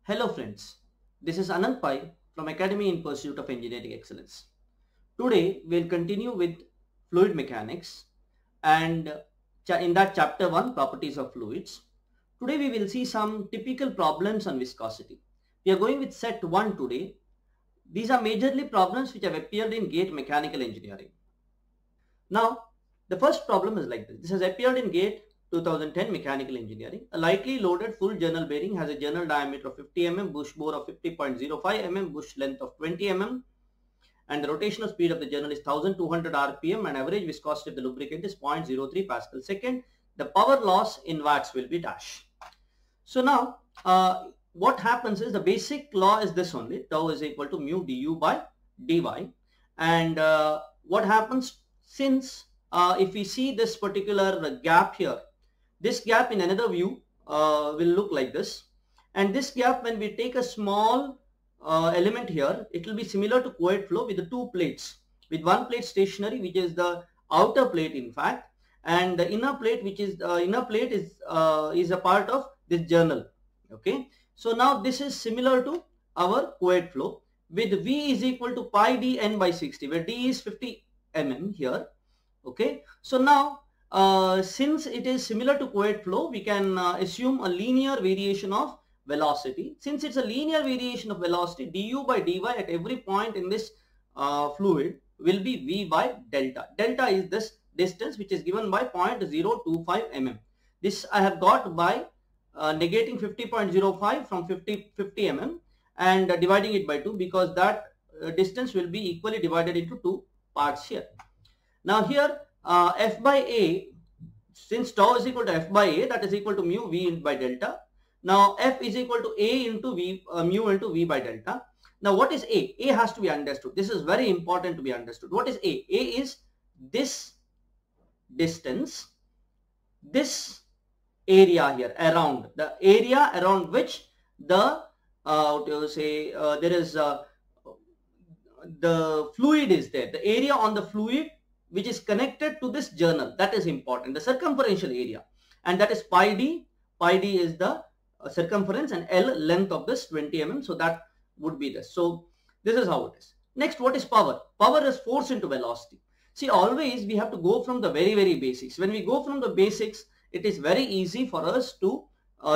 Hello friends, this is Anand Pai from Academy in Pursuit of Engineering Excellence. Today we'll continue with fluid mechanics and in that chapter 1 properties of fluids. Today we will see some typical problems on viscosity. We are going with set 1 today. These are majorly problems which have appeared in GATE Mechanical Engineering. Now the first problem is like this. This has appeared in GATE 2010 Mechanical Engineering. A lightly loaded full journal bearing has a journal diameter of 50 mm, bush bore of 50.05 mm, bush length of 20 mm, and the rotational speed of the journal is 1200 rpm, and average viscosity of the lubricant is 0.03 pascal second. The power loss in watts will be dash. So now what happens is the basic law is this only: tau is equal to mu du by dy. And what happens, since if we see this particular gap here, this gap in another view will look like this, and this gap, when we take a small element here, it will be similar to co-ed flow with the two plates, with one plate stationary, which is the outer plate in fact, and the inner plate, which is is a part of this journal. Okay, so now this is similar to our co-ed flow with V is equal to pi d n by 60, where d is 50 mm here. Okay, so now since it is similar to co-ed flow, we can assume a linear variation of velocity. Since it's a linear variation of velocity, du by dy at every point in this fluid will be V by delta. Delta is this distance which is given by 0.025 mm. This I have got by negating 50.05 from 50 mm and dividing it by 2, because that distance will be equally divided into two parts here. Now here F by A, since tau is equal to F by A, that is equal to mu V by delta. Now F is equal to A into V, mu into V by delta. Now what is A? A has to be understood. This is very important to be understood. What is A? A is this distance, this area here around, the area around which the there is the fluid is there, the area on the fluid which is connected to this journal, that is important, the circumferential area, and that is pi d. Pi d is the circumference and L length of this 20 mm, so that would be this. So this is how it is. Next, what is power? Power is force into velocity. See, always we have to go from the very basics. When we go from the basics, it is very easy for us to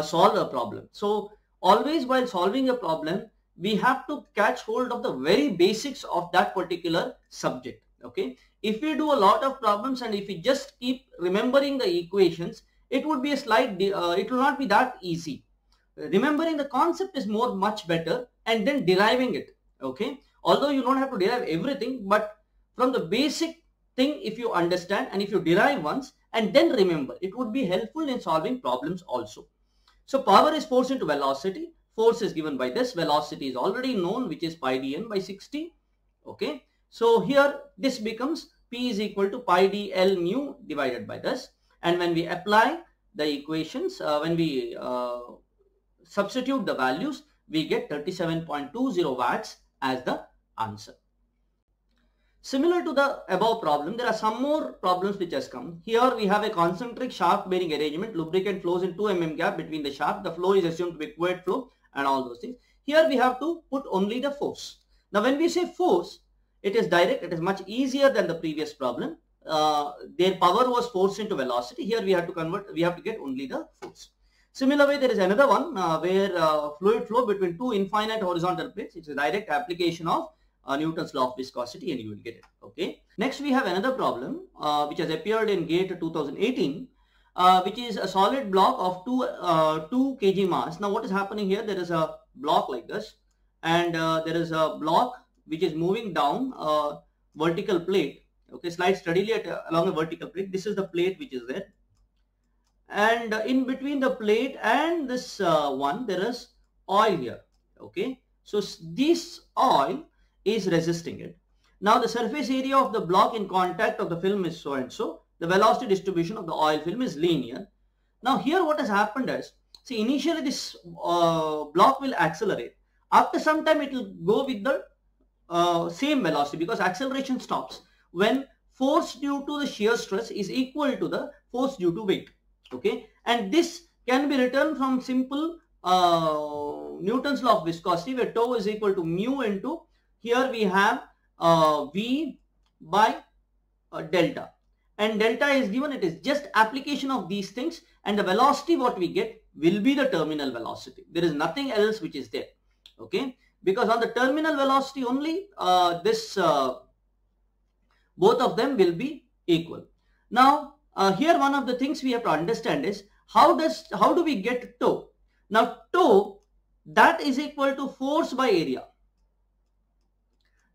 solve a problem. So always while solving a problem, we have to catch hold of the very basics of that particular subject. Okay, if we do a lot of problems and if we just keep remembering the equations, it would be a slight it will not be that easy. Remembering the concept is much better, and then deriving it. Okay, although you don't have to derive everything, but from the basic thing, if you understand and if you derive once and then remember, it would be helpful in solving problems also. So power is force into velocity. Force is given by this, velocity is already known, which is pi d n by 60. Okay, so here this becomes P is equal to pi d L mu divided by this, and when we apply the equations, when we substitute the values, we get 37.20 watts as the answer. Similar to the above problem, there are some more problems which has come. Here we have a concentric shaft bearing arrangement. Lubricant flows in 2 mm gap between the shaft. The flow is assumed to be co-ed flow and all those things. Here we have to put only the force. Now when we say force, it is direct. It is much easier than the previous problem. Their power was force into velocity. Here we have to convert. We have to get only the force. Similar way, there is another one where fluid flow between two infinite horizontal plates. It's a direct application of Newton's law of viscosity, and you will get it. Okay. Next, we have another problem which has appeared in GATE 2018, which is a solid block of 2 kg mass. Now, what is happening here? There is a block like this, and there is a block which is moving down a vertical plate. Okay, slide steadily along a vertical plate. This is the plate which is there, and in between the plate and this one, there is oil here. Okay, so this oil is resisting it. Now the surface area of the block in contact of the film is so and so. The velocity distribution of the oil film is linear. Now here what has happened is, see, initially this block will accelerate. After some time it will go with the same velocity, because acceleration stops when force due to the shear stress is equal to the force due to weight. Okay, and this can be written from simple Newton's law of viscosity, where tau is equal to mu into, here we have V by delta, and delta is given. It is just application of these things, and the velocity what we get will be the terminal velocity. There is nothing else which is there, okay, because on the terminal velocity only both of them will be equal. Now here one of the things we have to understand is how do we get tau? Now tau, that is equal to force by area.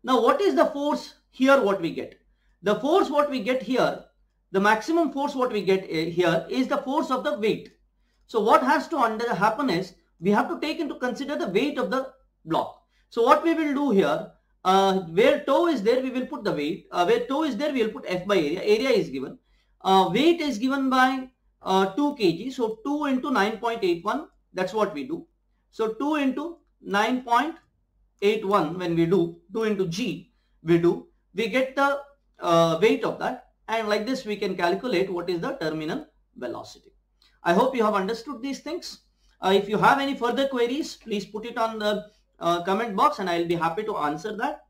Now what is the force here what we get? The force what we get here, the maximum force what we get here is the force of the weight. So what has to happen is we have to take into consider the weight of the block. So what we will do here, where tau is there we will put the weight, where tau is there we will put F by area. Area is given, weight is given by 2 kg, so 2 into 9.81, that's what we do. So 2 into 9.81, when we do 2 into g we get the weight of that, and like this we can calculate what is the terminal velocity. I hope you have understood these things. If you have any further queries, please put it on the comment box and I will be happy to answer that.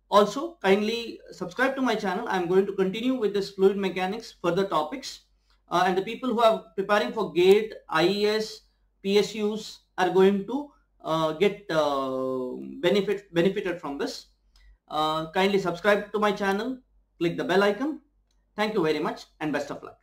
Also kindly subscribe to my channel. I am going to continue with this fluid mechanics further topics, and the people who are preparing for GATE, IES, PSUs are going to get benefited from this. Kindly subscribe to my channel, click the bell icon. Thank you very much and best of luck.